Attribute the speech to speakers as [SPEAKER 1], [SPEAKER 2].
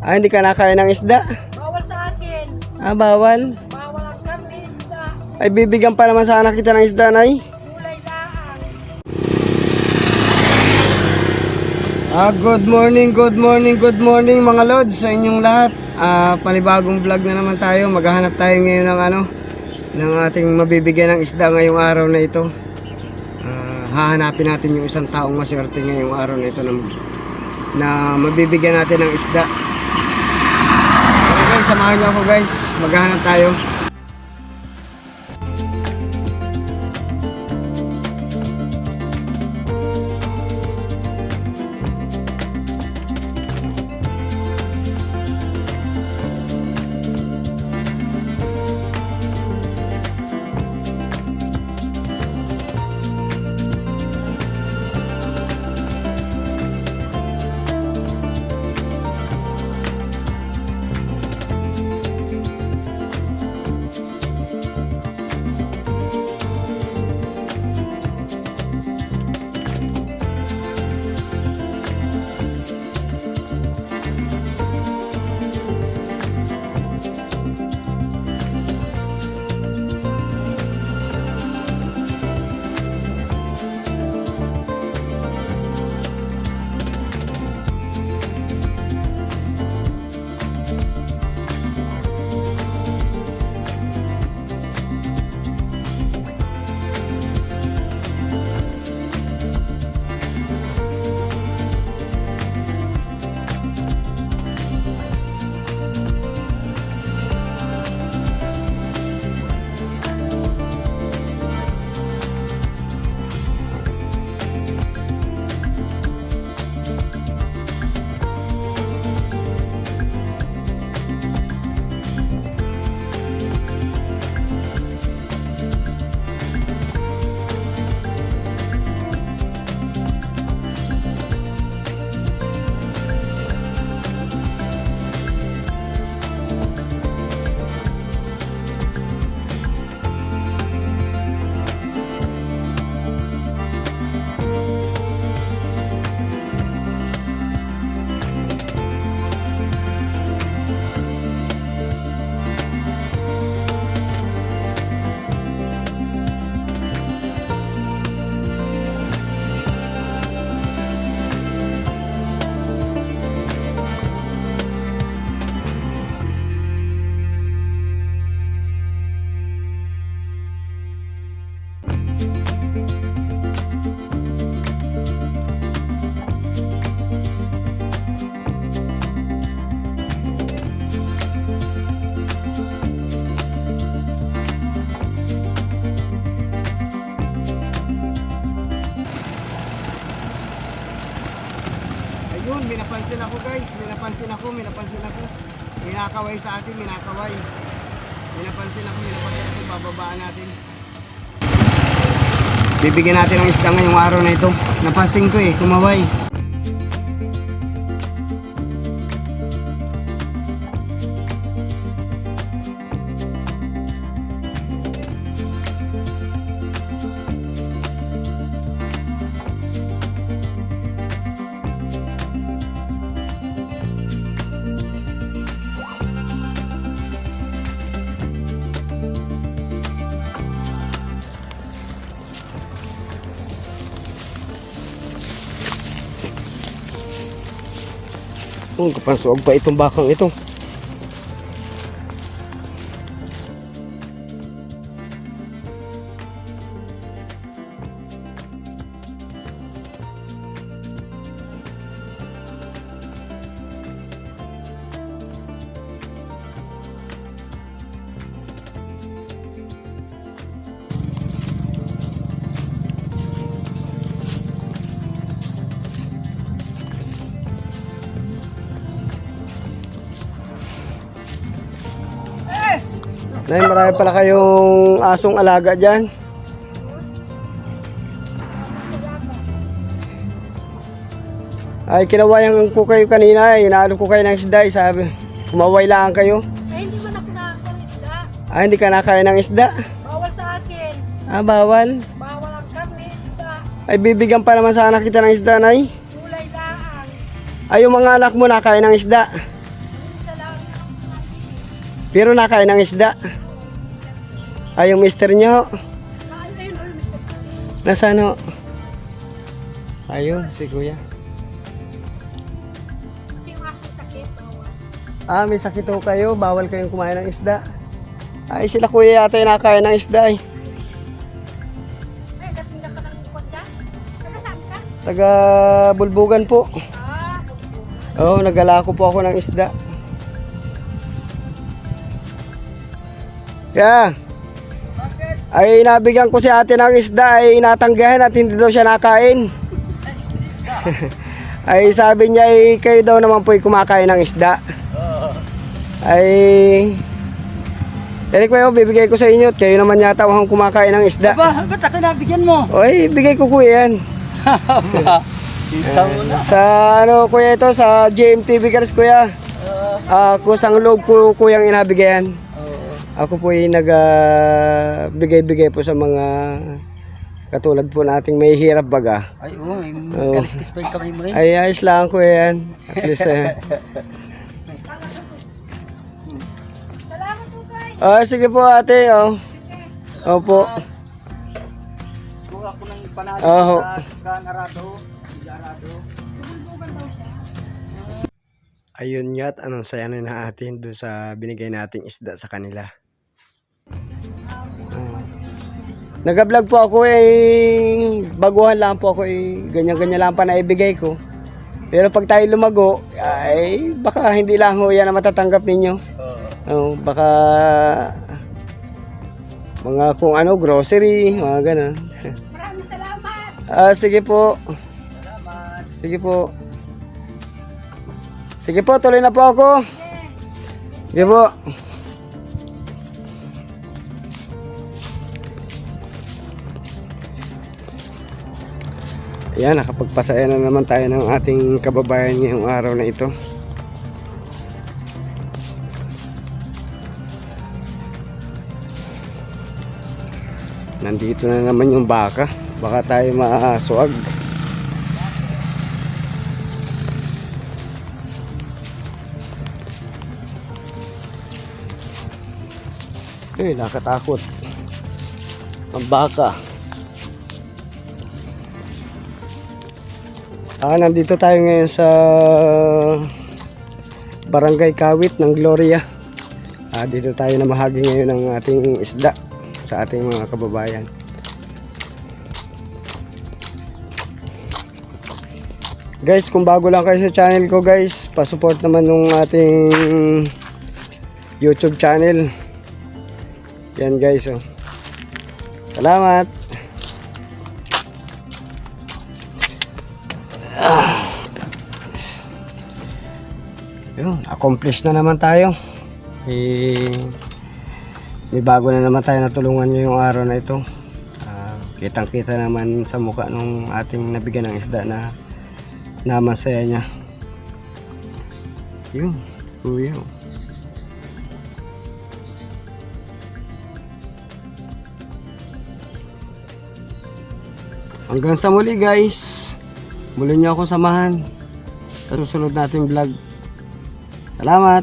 [SPEAKER 1] Ah, hindi ka nakain ng isda?
[SPEAKER 2] Bawal sa akin.
[SPEAKER 1] Ah, bawal.
[SPEAKER 2] Bawal ang karne, isda.
[SPEAKER 1] Ay, bibigyan pa naman sana kita ng isda, Nay.
[SPEAKER 2] Gulay laang.
[SPEAKER 1] Ah, good morning mga lods sa inyong lahat. Panibagong vlog na naman tayo. Maghahanap tayo ngayon ng ng ating mabibigyan ng isda ngayong araw na ito. Hahanapin natin yung isang taong maswerte ngayong araw na ito na mabibigyan natin ng isda. Okay guys, samahan niyo ako guys. Maghahanap tayo. Ayun, may napansin ako guys, may napansin ako. Minakaway sa atin, minakaway. May napansin ako, bababaan natin. Bibigyan natin ng isda ngayong araw na ito. Napansin ko kumaway. Kapansuog pa itong bakang ito. Nay, marami pala kayong asong alaga dyan. Ay, kinawayan ko kayo kanina. Inaano ko kayo ng isda. Sabi, kumaway lang kayo.
[SPEAKER 2] Ay, hindi man ako nakakain ng isda.
[SPEAKER 1] Ah, hindi ka nakain ng isda?
[SPEAKER 2] Bawal sa akin.
[SPEAKER 1] Ah, bawal.
[SPEAKER 2] Bawal ang karne, isda.
[SPEAKER 1] Ay, bibigyan pa naman sana kita ng isda, Nay.
[SPEAKER 2] Gulay laang.
[SPEAKER 1] Ay, yung mga anak mo nakain ng isda. Pero nakain ng isda. Ay, yung mister nyo.
[SPEAKER 2] Ayun, Mr.
[SPEAKER 1] Nasaan ho? Ayun, si kuya.
[SPEAKER 2] Kasi yung aking sakit.
[SPEAKER 1] Ah, may sakit ho kayo. Bawal kayong kumain ng isda. Ay, sila kuya yata yung nakain ng isda eh.
[SPEAKER 2] Ay, dating ka ng bukod dyan. Taga saan ka?
[SPEAKER 1] Taga Bulbugan po. Oo, naglalako po ako ng isda. Kaya, ay nabigyan ko si ate ng isda ay natanggihan at hindi daw siya nakain. Ay sabi niya ay kayo daw naman po ay kumakain ng isda. Ay kuya, bibigay ko sa inyo at kayo naman yata ang kumakain ng isda.
[SPEAKER 3] Aba, ba't ako nabigyan mo?
[SPEAKER 1] Oy, bigay ko kuya yan.
[SPEAKER 3] Aba, kita mo na.
[SPEAKER 1] Sa ano kuya ito, sa GMTV Cars kuya. Kusang loob ko kuyang inabigayan. Ako po ay nagbigay-bigay po sa mga katulad po nating may hirap baga.
[SPEAKER 3] Ay, oo, may
[SPEAKER 1] Oo.
[SPEAKER 3] kaliskis pa yung kamay mo rin.
[SPEAKER 1] Ay, ayos lang ko yan. At least,
[SPEAKER 2] Salamat po kayo.
[SPEAKER 1] sige po ate, oh. Opo.
[SPEAKER 3] Kung ako nang panalo
[SPEAKER 1] Oo.
[SPEAKER 3] sa Kanarado, Sigarado.
[SPEAKER 1] Ayun nga, at anong saya na natin doon sa binigay nating isda sa kanila. Nag-vlog po ako baguhan lang po ako ganyan-ganyan lang pa na ibigay ko. Pero pag tayo lumago, ay baka hindi lang ho yan na matatanggap ninyo. Baka mga kung ano, grocery, mga ganun.
[SPEAKER 2] Maraming salamat.
[SPEAKER 1] Sige po.
[SPEAKER 3] Salamat.
[SPEAKER 1] Sige po. Sige po, tuloy na po ako. Sige po. Ayan, nakapagpasaya na naman tayo ng ating kababayan ngayong araw na ito. Nandito na naman yung baka. Baka tayo maaswag. Nakatakot. Ang baka. Nandito tayo ngayon sa Barangay Kawit ng Gloria. Dito tayo na mahagi ngayon ng ating isda sa ating mga kababayan. Guys, kung bago lang kayo sa channel ko guys, pa-support naman nung ating YouTube channel. Yan guys, oh. Salamat. Yun, accomplish na naman tayo. May bago na naman tayo natulungan ngayong araw na ito. Kitang-kita naman sa mukha nung ating nabigyan ng isda na namasaya niya. Yun, kuya. Hanggang sa muli guys. Muli niyo ako samahan sa susunod nating vlog. Salamat.